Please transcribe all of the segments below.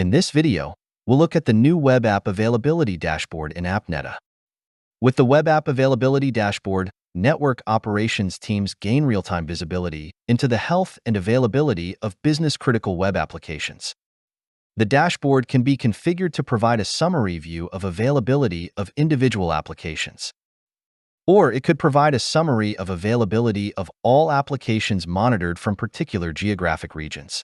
In this video, we'll look at the new Web App Availability Dashboard in AppNeta. With the Web App Availability Dashboard, network operations teams gain real-time visibility into the health and availability of business-critical web applications. The dashboard can be configured to provide a summary view of availability of individual applications. Or it could provide a summary of availability of all applications monitored from particular geographic regions.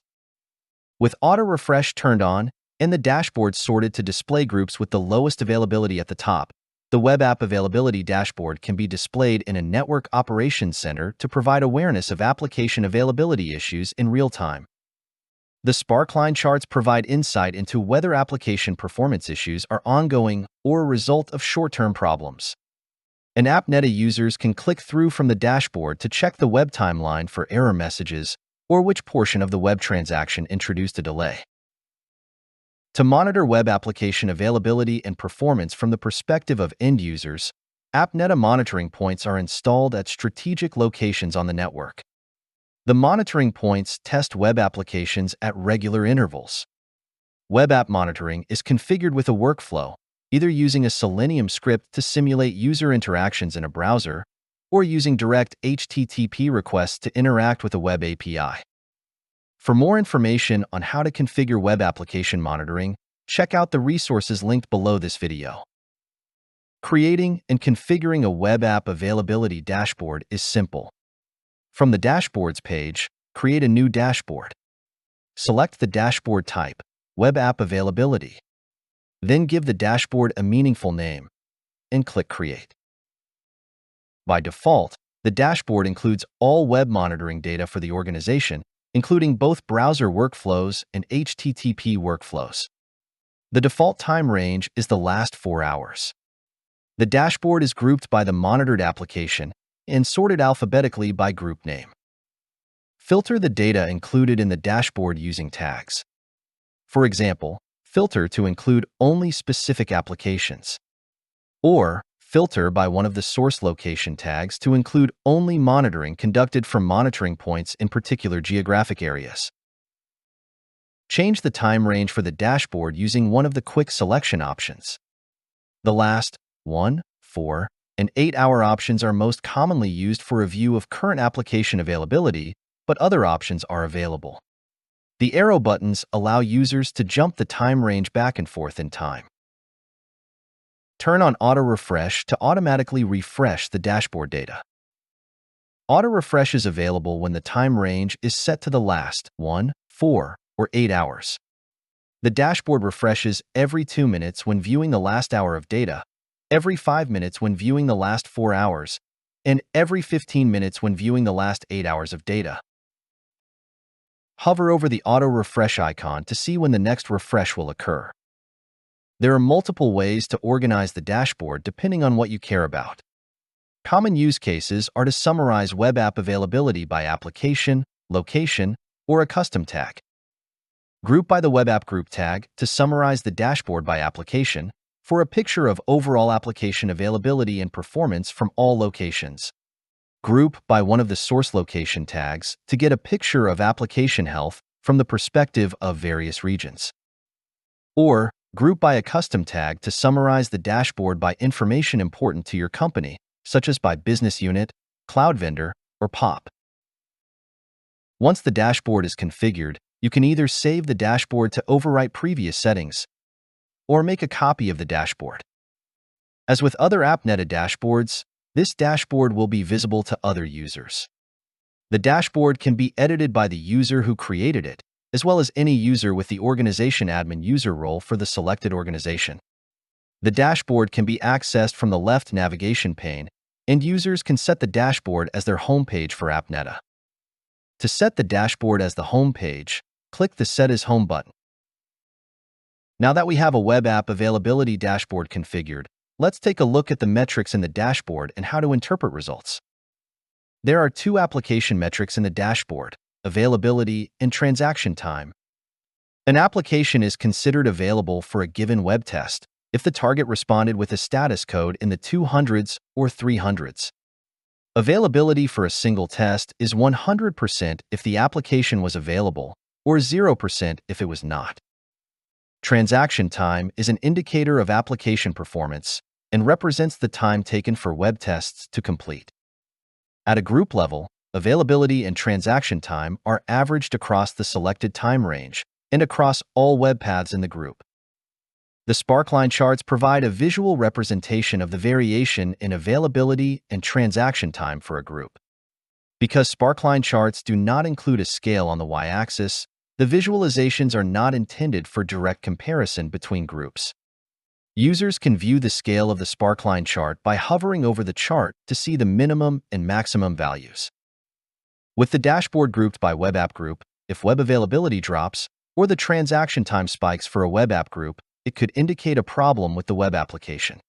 With auto refresh turned on and the dashboard sorted to display groups with the lowest availability at the top, the Web App Availability Dashboard can be displayed in a Network Operations Center to provide awareness of application availability issues in real time. The Sparkline charts provide insight into whether application performance issues are ongoing or a result of short-term problems. And AppNeta users can click through from the dashboard to check the web timeline for error messages or which portion of the web transaction introduced a delay. To monitor web application availability and performance from the perspective of end users, AppNeta monitoring points are installed at strategic locations on the network. The monitoring points test web applications at regular intervals. Web app monitoring is configured with a workflow, either using a Selenium script to simulate user interactions in a browser or using direct HTTP requests to interact with a web API. For more information on how to configure web application monitoring, check out the resources linked below this video. Creating and configuring a web app availability dashboard is simple. From the Dashboards page, create a new dashboard. Select the dashboard type, Web App Availability. Then give the dashboard a meaningful name and click Create. By default, the dashboard includes all web monitoring data for the organization, including both browser workflows and HTTP workflows. The default time range is the last 4 hours. The dashboard is grouped by the monitored application and sorted alphabetically by group name. Filter the data included in the dashboard using tags. For example, filter to include only specific applications. Or filter by one of the source location tags to include only monitoring conducted from monitoring points in particular geographic areas. Change the time range for the dashboard using one of the quick selection options. The last 1, 4, and 8-hour options are most commonly used for a view of current application availability, but other options are available. The arrow buttons allow users to jump the time range back and forth in time. Turn on Auto Refresh to automatically refresh the dashboard data. Auto Refresh is available when the time range is set to the last 1, 4, or 8 hours. The dashboard refreshes every 2 minutes when viewing the last hour of data, every 5 minutes when viewing the last 4 hours, and every 15 minutes when viewing the last 8 hours of data. Hover over the Auto Refresh icon to see when the next refresh will occur. There are multiple ways to organize the dashboard depending on what you care about. Common use cases are to summarize web app availability by application, location, or a custom tag. Group by the web app group tag to summarize the dashboard by application for a picture of overall application availability and performance from all locations. Group by one of the source location tags to get a picture of application health from the perspective of various regions. Or group by a custom tag to summarize the dashboard by information important to your company, such as by business unit, cloud vendor, or POP. Once the dashboard is configured, you can either save the dashboard to overwrite previous settings or make a copy of the dashboard. As with other AppNeta dashboards, this dashboard will be visible to other users. The dashboard can be edited by the user who created it, as well as any user with the organization admin user role for the selected organization. The dashboard can be accessed from the left navigation pane, and users can set the dashboard as their home page for AppNeta. To set the dashboard as the home page, click the Set as Home button. Now that we have a web app availability dashboard configured, let's take a look at the metrics in the dashboard and how to interpret results. There are 2 application metrics in the dashboard: availability and transaction time. An application is considered available for a given web test if the target responded with a status code in the 200s or 300s. Availability for a single test is 100% if the application was available, or 0% if it was not. Transaction time is an indicator of application performance and represents the time taken for web tests to complete. At a group level, availability and transaction time are averaged across the selected time range and across all web paths in the group. The sparkline charts provide a visual representation of the variation in availability and transaction time for a group. Because sparkline charts do not include a scale on the y-axis, the visualizations are not intended for direct comparison between groups. Users can view the scale of the sparkline chart by hovering over the chart to see the minimum and maximum values. With the dashboard grouped by web app group, if web availability drops or the transaction time spikes for a web app group, it could indicate a problem with the web application.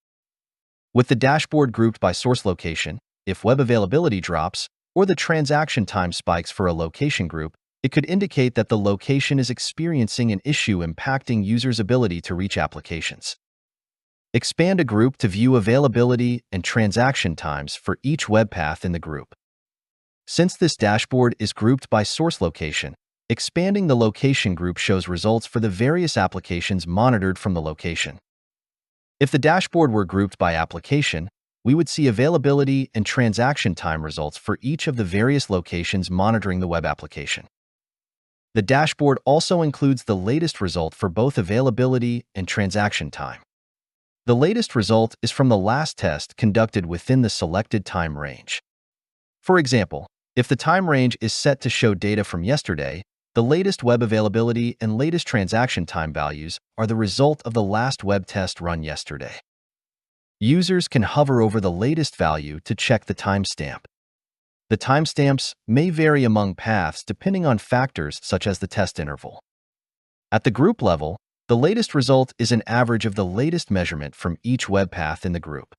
With the dashboard grouped by source location, if web availability drops or the transaction time spikes for a location group, it could indicate that the location is experiencing an issue impacting users' ability to reach applications. Expand a group to view availability and transaction times for each web path in the group. Since this dashboard is grouped by source location, expanding the location group shows results for the various applications monitored from the location. If the dashboard were grouped by application, we would see availability and transaction time results for each of the various locations monitoring the web application. The dashboard also includes the latest result for both availability and transaction time. The latest result is from the last test conducted within the selected time range. For example, if the time range is set to show data from yesterday, the latest web availability and latest transaction time values are the result of the last web test run yesterday. Users can hover over the latest value to check the timestamp. The timestamps may vary among paths depending on factors such as the test interval. At the group level, the latest result is an average of the latest measurement from each web path in the group.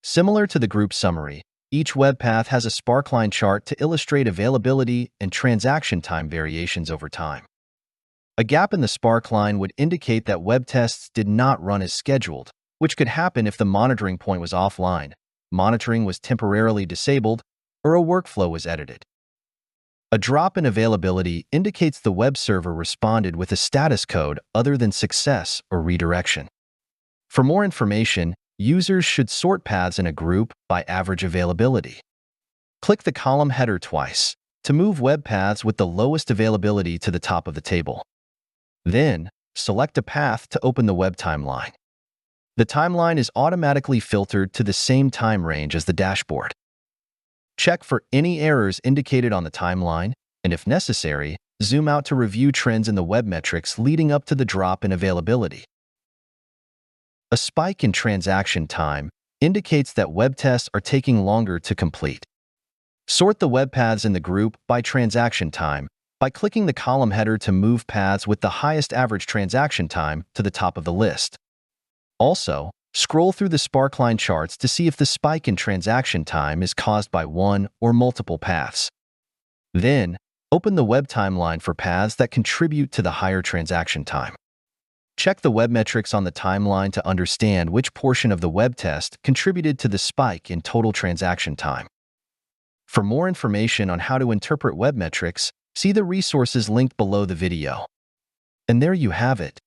Similar to the group summary, each web path has a sparkline chart to illustrate availability and transaction time variations over time. A gap in the sparkline would indicate that web tests did not run as scheduled, which could happen if the monitoring point was offline, monitoring was temporarily disabled, or a workflow was edited. A drop in availability indicates the web server responded with a status code other than success or redirection. For more information, users should sort paths in a group by average availability. Click the column header twice to move web paths with the lowest availability to the top of the table. Then, select a path to open the web timeline. The timeline is automatically filtered to the same time range as the dashboard. Check for any errors indicated on the timeline, and if necessary, zoom out to review trends in the web metrics leading up to the drop in availability. A spike in transaction time indicates that web tests are taking longer to complete. Sort the web paths in the group by transaction time by clicking the column header to move paths with the highest average transaction time to the top of the list. Also, scroll through the sparkline charts to see if the spike in transaction time is caused by one or multiple paths. Then, open the web timeline for paths that contribute to the higher transaction time. Check the web metrics on the timeline to understand which portion of the web test contributed to the spike in total transaction time. For more information on how to interpret web metrics, see the resources linked below the video. And there you have it.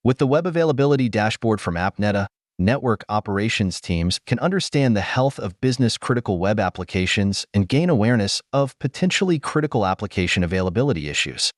With the web availability dashboard from AppNeta, network operations teams can understand the health of business-critical web applications and gain awareness of potentially critical application availability issues.